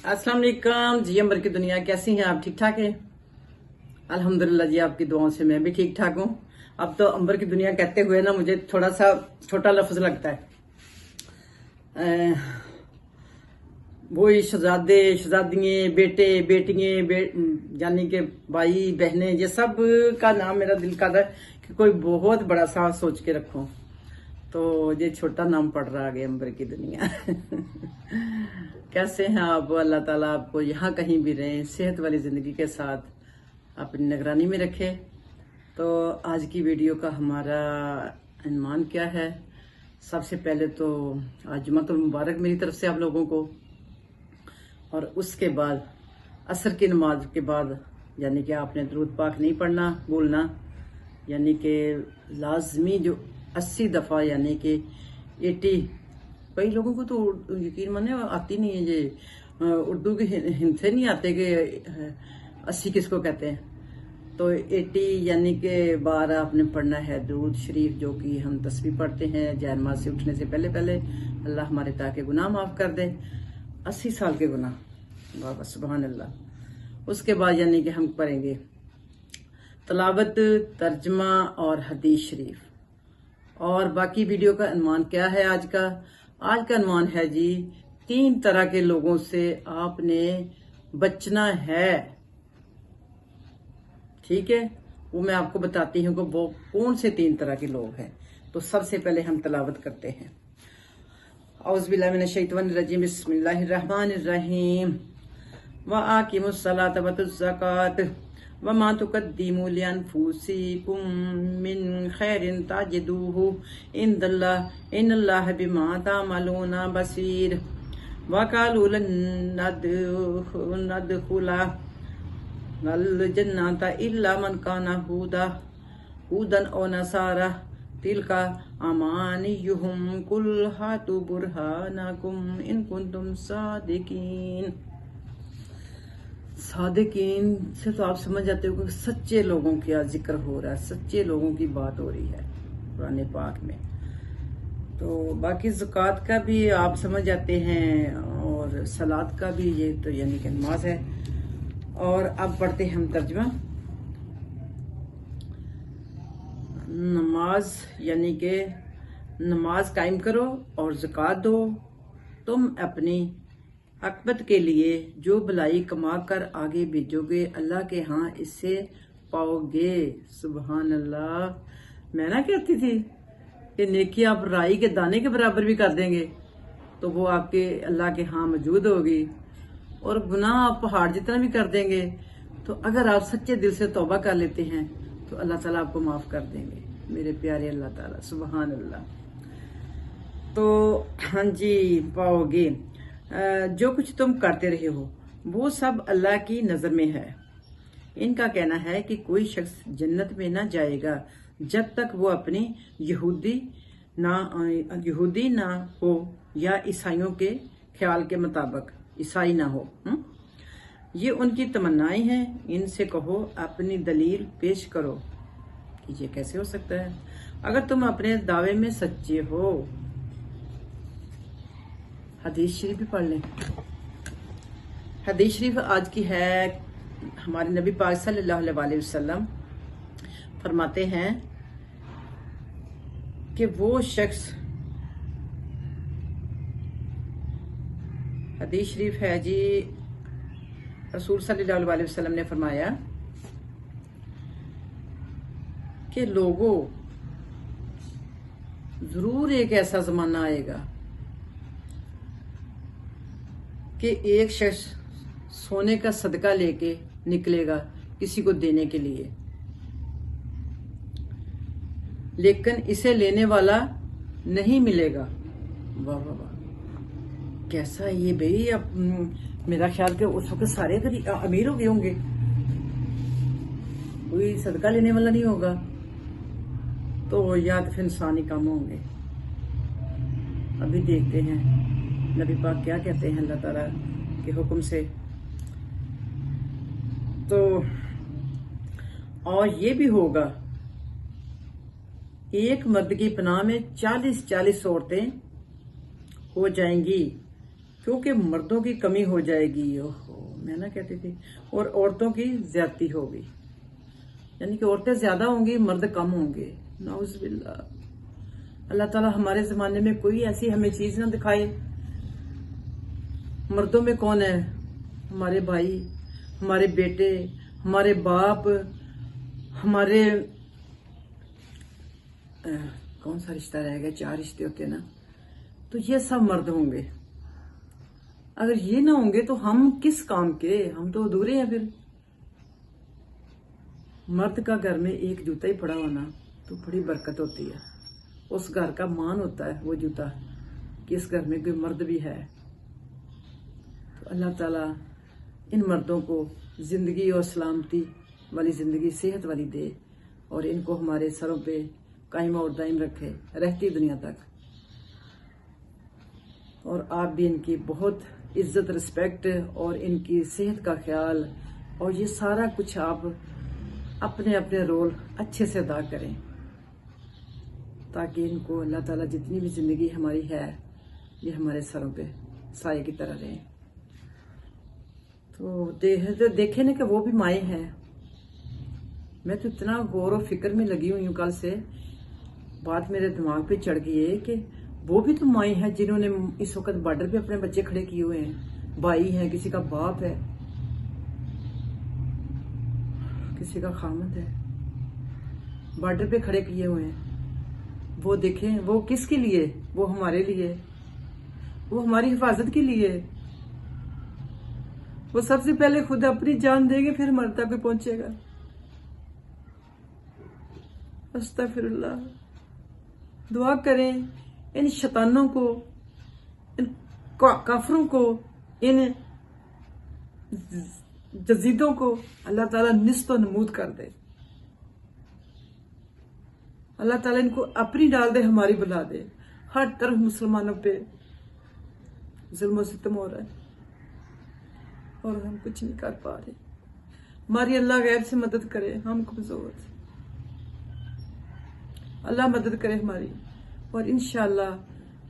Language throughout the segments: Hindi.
अस्सलाम वालेकुम जी। अंबर की दुनिया कैसी हैं आप? ठीक ठाक है? अल्हम्दुलिल्लाह जी, आपकी दुआओं से मैं भी ठीक ठाक हूँ। अब तो अंबर की दुनिया कहते हुए ना मुझे थोड़ा सा छोटा लफ्ज लगता है। वही शहजादे शहजादियाँ बेटे बेटियाँ यानी कि भाई बहनें, ये सब का नाम मेरा दिल करता है कि कोई बहुत बड़ा सा सोच के रखो, तो ये छोटा नाम पड़ रहा आगे अंबर की दुनिया। कैसे हैं आप? अल्लाह ताला आपको यहाँ कहीं भी रहें सेहत वाली ज़िंदगी के साथ अपनी निगरानी में रखे। तो आज की वीडियो का हमारा अनुमान क्या है? सबसे पहले तो आज जुमातुल मुबारक मेरी तरफ से आप लोगों को, और उसके बाद असर की नमाज के बाद यानी कि आपने दरूद पाक नहीं पढ़ना भूलना, यानी कि लाजमी जो 80 दफ़ा यानी कि 80, कई लोगों को तो यकीन माने आती नहीं है, ये उर्दू के हिंसे नहीं आते कि 80 किसको कहते हैं। तो 80 यानी कि 12 आपने पढ़ना है दरूद शरीफ, जो कि हम तस्बीह पढ़ते हैं जय नमाज से उठने से पहले पहले। अल्लाह हमारे ताकि गुनाह माफ़ कर दे, 80 साल के गुनाह, वाह सुभान अल्लाह। उसके बाद यानी कि हम पढ़ेंगे तलावत, तर्जमा और हदीस शरीफ। और बाकी वीडियो का अनुमान क्या है आज का? आज का अनुमान है जी, 3 तरह के लोगों से आपने बचना है। ठीक है, वो मैं आपको बताती हूँ कि वो कौन से 3 तरह के लोग हैं। तो सबसे पहले हम तलावत करते हैं। औज़ुबिल्लाहि मिनश्शैतानिर्रजीम, बिस्मिल्लाहिर्रहमानिर्रहीम। व आकिमुस्सलात व तुज़्ज़कात व मा तुक़द्दिमू लिअन्फुसिकुम मिन खैरिन ताजिदूहु इंदल्लाह इन्नल्लाह बिमा तामलूना बसीर। व क़ालू लन नदख़ुला अल जन्नता इल्ला मन काना हुदन औ नसारा तिलका अमानियुहुम कुल हातु बुरहानकुम इन कुंतुम सादिकीन। सादिकीन से तो आप समझ जाते हो कि सच्चे लोगों का जिक्र हो रहा है, सच्चे लोगों की बात हो रही है कुरान पाक में। तो बाकी ज़कात का भी आप समझ जाते हैं, और सलात का भी, ये तो यानी कि नमाज है। और अब पढ़ते हैं हम तर्जमा। नमाज यानी कि नमाज कायम करो और ज़कात दो, तुम अपनी अक़बत के लिए जो भलाई कमा कर आगे भेजोगे अल्लाह के यहाँ इससे पाओगे। सुभान अल्लाह। मैं ना कहती थी कि नेकी आप राई के दाने के बराबर भी कर देंगे तो वो आपके अल्लाह के यहाँ मौजूद होगी, और गुनाह आप पहाड़ जितना भी कर देंगे तो अगर आप सच्चे दिल से तौबा कर लेते हैं तो अल्लाह ताला आपको माफ़ कर देंगे, मेरे प्यारे अल्लाह ताला। सुभान अल्लाह। तो हाँ जी, पाओगे। जो कुछ तुम करते रहे हो वो सब अल्लाह की नज़र में है। इनका कहना है कि कोई शख्स जन्नत में ना जाएगा जब तक वो अपनी यहूदी ना हो या ईसाइयों के ख्याल के मुताबिक ईसाई ना हो। ये उनकी तमन्नाएं हैं। इनसे कहो अपनी दलील पेश करो कि ये कैसे हो सकता है अगर तुम अपने दावे में सच्चे हो। हदीस शरीफ भी पढ़ लें। हदीस शरीफ आज की है। हमारे नबी पाक सल्लल्लाहु अलैहि वसल्लम फरमाते हैं कि वो शख्स, हदीस शरीफ है जी, रसूल सल्लल्लाहु अलैहि वसल्लम ने फरमाया कि लोगों, जरूर एक ऐसा जमाना आएगा कि एक शख्स सोने का सदका लेके निकलेगा किसी को देने के लिए, लेकिन इसे लेने वाला नहीं मिलेगा। वाह वाह वाह, कैसा ये भाई। अब मेरा ख्याल कि उस वक्त सारे अमीर हो गए होंगे, कोई सदका लेने वाला नहीं होगा, तो या तो फिर इंसानी काम होंगे। अभी देखते हैं नबी पाक क्या कहते हैं अल्लाह ताला के हुक्म से। तो और ये भी होगा, एक मर्द की पनाह में 40-40 औरतें हो जाएंगी क्योंकि मर्दों की कमी हो जाएगी। ओहो, मैं ना कहती थी, और औरतों की ज्यादती होगी, यानी कि औरतें ज्यादा होंगी, मर्द कम होंगे। नाउज़ुबिल्लाह। अल्लाह ताला हमारे जमाने में कोई ऐसी हमें चीज ना दिखाए। मर्दों में कौन है? हमारे भाई, हमारे बेटे, हमारे बाप, हमारे कौन सा रिश्ता रह गया? 4 रिश्ते होते हैं ना, तो ये सब मर्द होंगे। अगर ये ना होंगे तो हम किस काम के? हम तो अधूरे हैं फिर। मर्द का घर में एक जूता ही पड़ा होना तो बड़ी बरकत होती है। उस घर का मान होता है वो जूता, कि इस घर में कोई मर्द भी है। तो अल्लाह ताला इन मर्दों को जिंदगी और सलामती वाली जिंदगी, सेहत वाली दे, और इनको हमारे सरों पे कायम और दायम रखे रहती दुनिया तक। और आप भी इनकी बहुत इज्जत, रिस्पेक्ट और इनकी सेहत का ख्याल, और ये सारा कुछ आप अपने अपने रोल अच्छे से अदा करें, ताकि इनको अल्लाह ताला जितनी भी जिंदगी हमारी है ये हमारे सरों पे साये की तरह रहे। तो देखे ना कि वो भी माए हैं। मैं तो इतना गौर और फिक्र में लगी हुई हूँ, कल से बात मेरे दिमाग पे चढ़ गई है कि वो भी तो माए हैं जिन्होंने इस वक्त बॉर्डर पे अपने बच्चे खड़े किए हुए हैं। भाई हैं, किसी का बाप है, किसी का खामद है, बॉर्डर पे खड़े किए हुए हैं। वो देखें, वो किसके लिए? वो हमारे लिए, वो हमारी हिफाजत के लिए। वो सबसे पहले खुद अपनी जान देंगे, फिर मरता पे पहुंचेगा। अस्तगफिरुल्लाह। दुआ करें इन शैतानों को, इन काफरों को, इन जजीदों को अल्लाह ताला निस्तो नमूद कर दे। अल्लाह ताला इनको अपनी डाल दे, हमारी बुला दे। हर तरफ मुसलमानों पे जुल्म सितम हो रहा है और हम कुछ नहीं कर पा रहे। हमारी अल्लाह गैर से मदद करे, हम कमजोर, अल्लाह मदद करे हमारी। और इंशाअल्लाह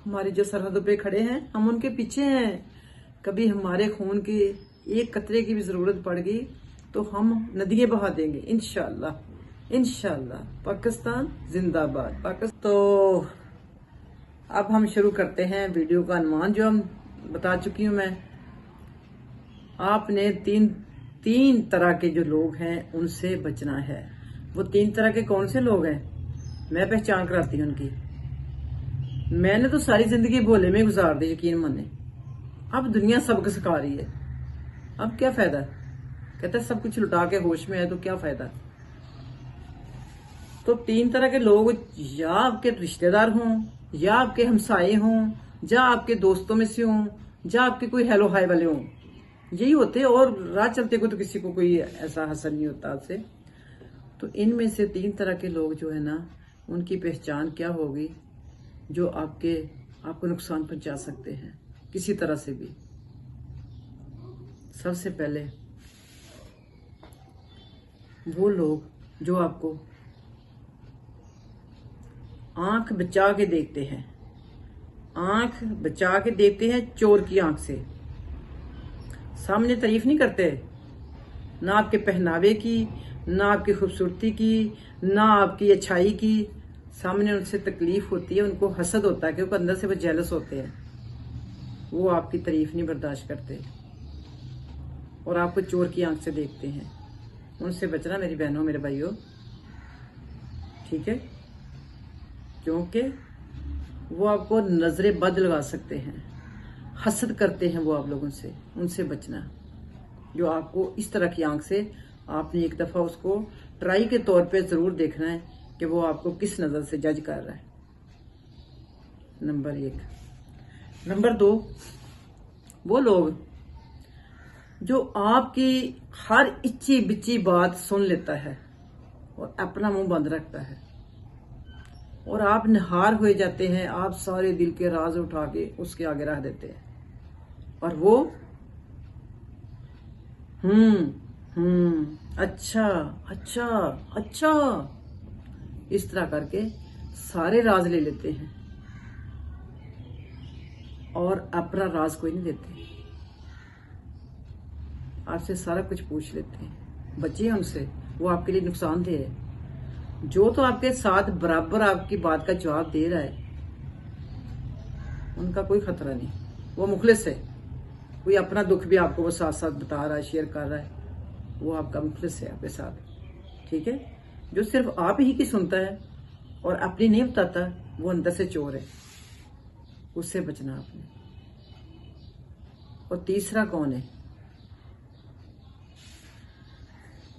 हमारे जो सरहदों पे खड़े हैं, हम उनके पीछे हैं। कभी हमारे खून की एक कतरे की भी जरूरत पड़ गई तो हम नदियां बहा देंगे इंशाअल्लाह। इंशाअल्लाह। पाकिस्तान जिंदाबाद। पाकिस्तान। तो अब हम शुरू करते हैं वीडियो का अनुमान, जो हम बता चुकी हूं मैं। आपने तीन तरह के जो लोग हैं उनसे बचना है। वो 3 तरह के कौन से लोग हैं, मैं पहचान कराती हूँ उनकी। मैंने तो सारी जिंदगी भोले में गुजार दी, यकीन माने। अब दुनिया सबक सिखा रही है, अब क्या फायदा? कहते हैं सब कुछ लुटा के होश में है तो क्या फायदा। तो 3 तरह के लोग, या आपके रिश्तेदार हों, या आपके हमसाये हों, या आपके दोस्तों में से हों, या आपके कोई हेलो हाय वाले हों, यही होते। और राह चलते को तो किसी को कोई ऐसा हसन नहीं होता आपसे। तो इनमें से 3 तरह के लोग जो है ना, उनकी पहचान क्या होगी, जो आपको नुकसान पहुंचा सकते हैं किसी तरह से भी। सबसे पहले वो लोग जो आपको आंख बचा के देखते हैं, आंख बचा के देखते हैं चोर की आंख से। सामने तारीफ नहीं करते, ना आपके पहनावे की, ना आपकी खूबसूरती की, ना आपकी अच्छाई की। सामने उनसे तकलीफ होती है, उनको हसद होता है, क्योंकि अंदर से वो जेलस होते हैं। वो आपकी तारीफ नहीं बर्दाश्त करते और आपको चोर की आंख से देखते हैं। उनसे बचना मेरी बहनों, मेरे भाइयों, ठीक है? क्योंकि वो आपको नजरे बद लगा सकते हैं, हसद करते हैं वो आप लोगों से। उनसे बचना। जो आपको इस तरह की आंख से, आपने एक दफा उसको ट्राई के तौर पे जरूर देखना है कि वो आपको किस नजर से जज कर रहा है। नंबर 1। नंबर 2, वो लोग जो आपकी हर इच्ची बिच्ची बात सुन लेता है और अपना मुंह बंद रखता है, और आप निहार हुए जाते हैं। आप सारे दिल के राज उठा के उसके आगे रख देते हैं, और वो अच्छा अच्छा अच्छा इस तरह करके सारे राज ले लेते हैं। और अपना राज कोई नहीं देते। आपसे सारा कुछ पूछ लेते हैं, बचिए हमसे, वो आपके लिए नुकसानदेह है। जो तो आपके साथ बराबर आपकी बात का जवाब दे रहा है, उनका कोई खतरा नहीं, वो मुखलिस है। कोई अपना दुख भी आपको वो साथ साथ बता रहा है, शेयर कर रहा है, वो आपका मुखलिस है आपके साथ। ठीक है, जो सिर्फ आप ही की सुनता है और अपनी नहीं बताता, वो अंदर से चोर है, उससे बचना आपने। और तीसरा कौन है?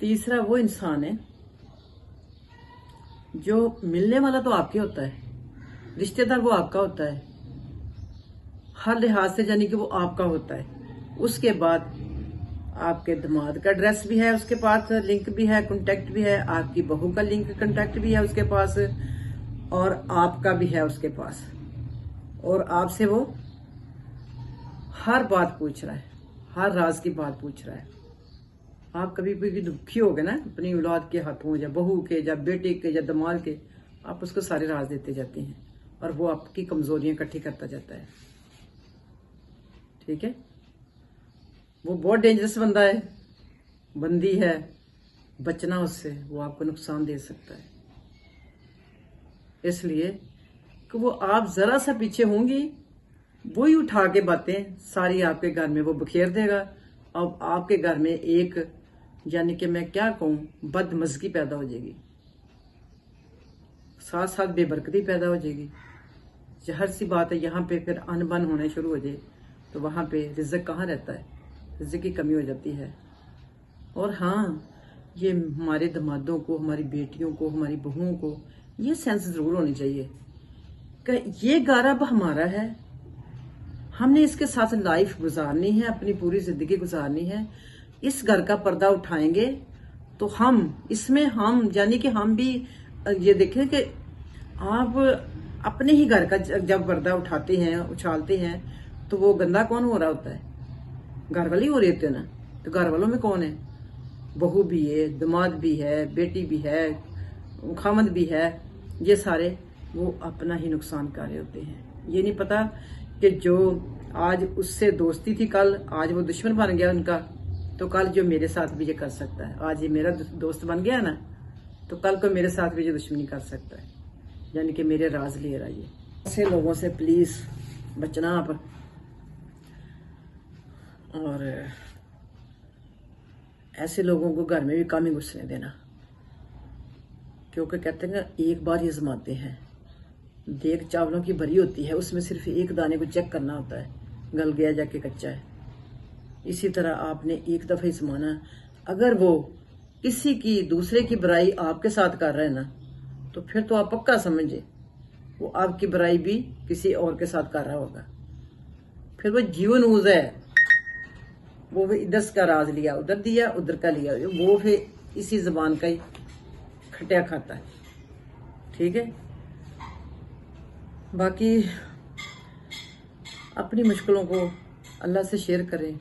तीसरा वो इंसान है जो मिलने वाला तो आपके होता है, रिश्तेदार वो आपका होता है, हर लिहाज से, यानी कि वो आपका होता है। उसके बाद आपके दामाद का एड्रेस भी है उसके पास, लिंक भी है, कांटेक्ट भी है, आपकी बहू का लिंक कांटेक्ट भी है उसके पास, और आपका भी है उसके पास। और आपसे वो हर बात पूछ रहा है, हर राज की बात पूछ रहा है। आप कभी भी दुखी हो गए ना अपनी औलाद के हाथों, या बहू के, या बेटे के, या दामाद के, आप उसको सारे राज देते जाते हैं और वो आपकी कमजोरियां इकट्ठी करता जाता है। ठीक है, वो बहुत डेंजरस बंदा है, बंदी है, बचना उससे, वो आपको नुकसान दे सकता है। इसलिए कि वो आप जरा सा पीछे होंगी, वो ही उठा के बातें सारी आपके घर में वो बखेर देगा। अब आपके घर में एक, यानी कि मैं क्या कहूं, बदमज़गी पैदा हो जाएगी, साथ साथ बेबरकती पैदा हो जाएगी। जहर सी बात है, यहाँ पे फिर अनबन होने शुरू हो जाए तो वहां पे रिज़्क़ कहाँ रहता है, रिज़्क़ की कमी हो जाती है। और हाँ, ये हमारे दामादों को, हमारी बेटियों को, हमारी बहुओं को ये सेंस जरूर होनी चाहिए कि ये घर अब हमारा है, हमने इसके साथ लाइफ गुजारनी है, अपनी पूरी जिंदगी गुजारनी है। इस घर का पर्दा उठाएंगे तो हम इसमें, हम यानी कि हम भी ये देखें कि आप अपने ही घर का जब पर्दा उठाते हैं, उछालते हैं, तो वो गंदा कौन हो रहा होता है? घर वाले हो रहे होते हैं ना। तो घर वालों में कौन है? बहू भी है, दामाद भी है, बेटी भी है, खामद भी है, ये सारे वो अपना ही नुकसान कर रहे होते हैं। ये नहीं पता कि जो आज उससे दोस्ती थी, कल आज वो दुश्मन बन गया उनका, तो कल जो मेरे साथ भी ये कर सकता है। आज ये मेरा दोस्त बन गया ना, तो कल को मेरे साथ भी ये दुश्मनी कर सकता है, यानी कि मेरे राज ले रहा है ये। ऐसे लोगों से प्लीज बचना आप। और ऐसे लोगों को घर में भी कम ही घुसने देना, क्योंकि कहते हैं एक बार ये आजमाते हैं। देख चावलों की भरी होती है, उसमें सिर्फ एक दाने को चेक करना होता है, गल गया जाके कच्चा है। इसी तरह आपने एक दफा ही आजमाना। अगर वो किसी की, दूसरे की बुराई आपके साथ कर रहा है ना, तो फिर तो आप पक्का समझे वो आपकी बुराई भी किसी और के साथ कर रहा होगा। फिर वो जीवनूज है, वो भी इधर का राज लिया, उधर दिया, उधर का लिया, वो फिर इसी जबान का ही खटिया खाता है। ठीक है, बाकी अपनी मुश्किलों को अल्लाह से शेयर करें।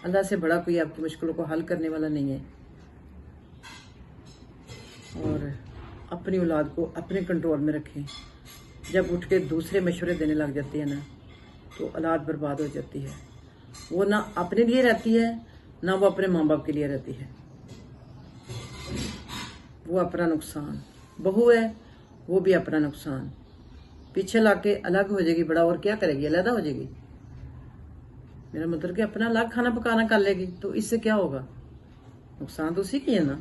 अल्लाह से बड़ा कोई आपकी मुश्किलों को हल करने वाला नहीं है। और अपनी औलाद को अपने कंट्रोल में रखें। जब उठ के दूसरे मशवरे देने लग जाते हैं ना, तो औलाद बर्बाद हो जाती है। वो ना अपने लिए रहती है, ना वो अपने माँ बाप के लिए रहती है। वो अपना नुकसान, बहू है वो भी अपना नुकसान, पीछे लाके अलग हो जाएगी, बड़ा और क्या करेगी, अलग हो जाएगी। मेरा मतलब कि अपना अलग खाना पकाना कर लेगी, तो इससे क्या होगा? नुकसान तो उसी की है ना।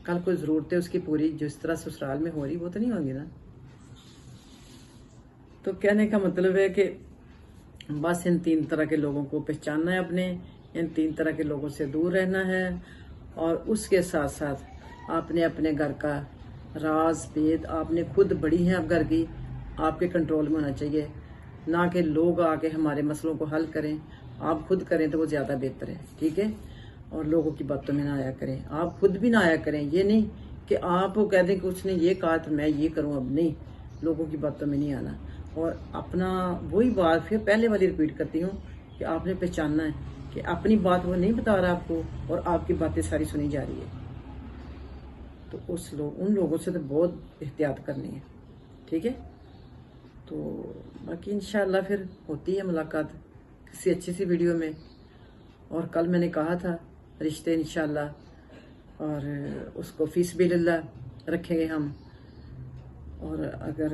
कल कोई जरूरत है उसकी पूरी, जिस तरह ससुराल में हो रही वो तो नहीं होगी ना। तो कहने का मतलब है कि बस इन 3 तरह के लोगों को पहचानना है अपने, इन 3 तरह के लोगों से दूर रहना है। और उसके साथ साथ आपने अपने घर का राज भेद, आपने खुद बड़ी हैं आप घर की, आपके कंट्रोल में होना चाहिए, ना कि लोग आके हमारे मसलों को हल करें। आप खुद करें तो वो ज़्यादा बेहतर है। ठीक है, और लोगों की बातों में ना आया करें, आप खुद भी ना आया करें। ये नहीं कि आप कह दें कि उसने ये कहा तो मैं ये करूं, अब नहीं, लोगों की बातों में नहीं आना। और अपना वही बात फिर पहले वाली रिपीट करती हूँ कि आपने पहचानना है कि अपनी बात वो नहीं बता रहा आपको और आपकी बातें सारी सुनी जा रही है। तो उन लोगों से तो बहुत एहतियात करनी है। ठीक है, तो बाकी इंशाल्लाह फिर होती है मुलाकात किसी अच्छी सी वीडियो में। और कल मैंने कहा था रिश्ते इंशाल्लाह, और उसको फीस भी लिल्लाह रखेंगे हम। और अगर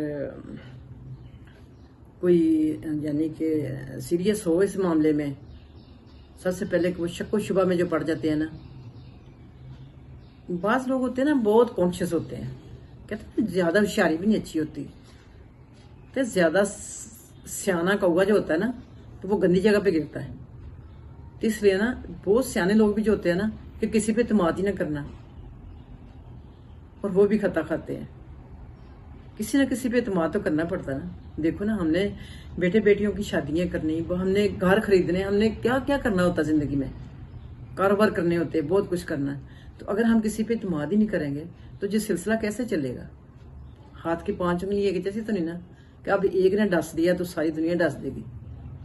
कोई यानी कि सीरियस हो इस मामले में, सबसे पहले वो शक व शुबा में जो पड़ जाते हैं ना, बाज लोग होते हैं ना बहुत कॉन्शियस होते हैं, कहते हैं ज्यादा होशियारी भी नहीं अच्छी होती, तो ज्यादा सियाना कौवा जो होता है ना तो वो गंदी जगह पे गिरता है। तो इसलिए ना बहुत सियाने लोग भी जो होते हैं ना कि किसी पे इत्मीनाद ही ना करना, और वो भी खता खाते हैं। किसी ना किसी पे इत्मीनाद तो करना पड़ता है ना। देखो ना, हमने बेटे बेटियों की शादियां करनी, हमने घर खरीदने, हमने क्या क्या करना होता है जिंदगी में, कारोबार करने होते हैं, बहुत कुछ करना है। तो अगर हम किसी पे इत्मीनाद ही नहीं करेंगे तो ये सिलसिला कैसे चलेगा? हाथ की 5 उंगली एक जैसी तो नहीं ना कि अब एक ने डस दिया तो सारी दुनिया डस देगी,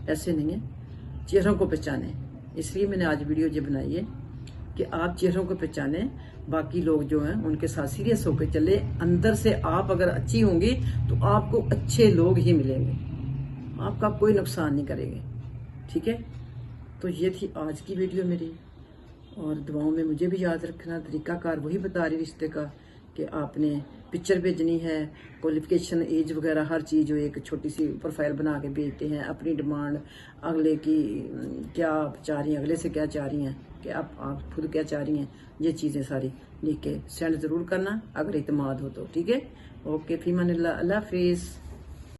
ऐसे नहीं है। चेहरों को पहचाने, इसलिए मैंने आज वीडियो ये बनाई है कि आप चेहरों को पहचाने, बाकी लोग जो हैं उनके साथ सीरियस होकर चले। अंदर से आप अगर अच्छी होंगी तो आपको अच्छे लोग ही मिलेंगे, आपका कोई नुकसान नहीं करेंगे, ठीक है। तो ये थी आज की वीडियो मेरी, और दुआओं में मुझे भी याद रखना। तरीकाकार वही बता रही रिश्ते का कि आपने पिक्चर भेजनी है, क्वालिफिकेशन, एज वगैरह हर चीज़, जो एक छोटी सी प्रोफाइल बना के भेजते हैं, अपनी डिमांड, अगले की क्या आप चाह रही हैं, अगले से क्या चाह रही हैं, कि आप खुद क्या चाह रही हैं, ये चीज़ें सारी लिख के सेंड ज़रूर करना अगर इत्मीनाद हो तो, ठीक है। ओके, फीमान अल्लाह हाफिज़।